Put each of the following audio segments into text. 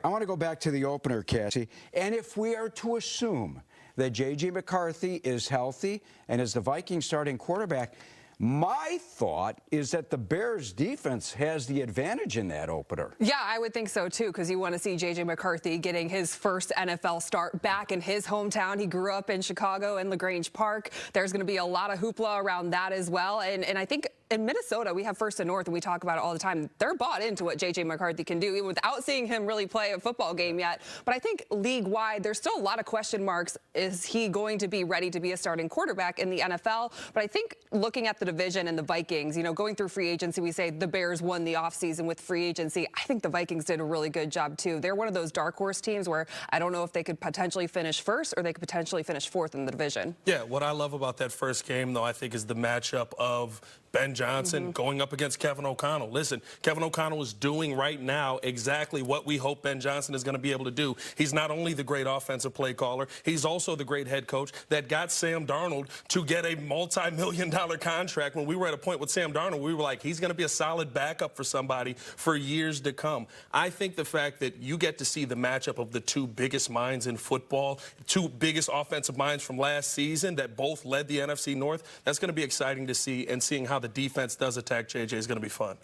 I want to go back to the opener, Cassie. And if we are to assume that J.J. McCarthy is healthy and is the Vikings starting quarterback, my thought is that the Bears defense has the advantage in that opener. Yeah, I would think so too, because you want to see J.J. McCarthy getting his first NFL start back in his hometown. He grew up in Chicago in LaGrange Park. There's going to be a lot of hoopla around that as well. And I think in Minnesota, we have First and North, and we talk about it all the time. They're bought into what J.J. McCarthy can do, even without seeing him really play a football game yet. But I think league-wide, there's still a lot of question marks. Is he going to be ready to be a starting quarterback in the NFL? But I think looking at the division and the Vikings, you know, going through free agency, we say the Bears won the offseason with free agency. I think the Vikings did a really good job, too. They're one of those dark horse teams where I don't know if they could potentially finish first or they could potentially finish fourth in the division. Yeah, what I love about that first game, though, I think is the matchup of Ben Johnson going up against Kevin O'Connell. Listen, Kevin O'Connell is doing right now exactly what we hope Ben Johnson is going to be able to do. He's not only the great offensive play caller, he's also the great head coach that got Sam Darnold to get a multi-million-dollar contract. When we were at a point with Sam Darnold, we were like, he's going to be a solid backup for somebody for years to come. I think the fact that you get to see the matchup of the two biggest minds in football, two biggest offensive minds from last season that both led the NFC North, that's going to be exciting to see, and seeing how the defense does attack J.J. is going to be fun.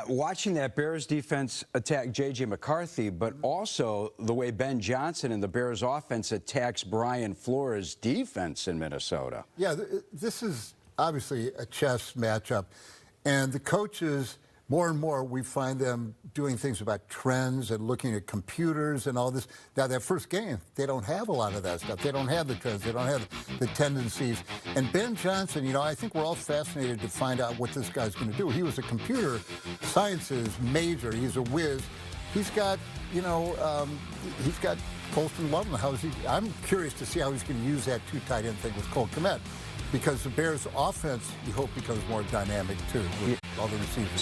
Watching that Bears defense attack J.J. McCarthy, but also the way Ben Johnson and the Bears offense attacks Brian Flores' defense in Minnesota. Yeah, this is obviously a chess matchup, and the coaches, more and more, we find them doing things about trends and looking at computers and all this. Now, that first game, they don't have a lot of that stuff. They don't have the trends. They don't have the tendencies. And Ben Johnson, you know, I think we're all fascinated to find out what this guy's going to do. He was a computer sciences major. He's a whiz. He's got, you know, he's got Colston Love in the house. I'm curious to see how he's going to use that two tight end thing with Cole Kmet, because the Bears' offense, you hope, becomes more dynamic, too, with all the receivers.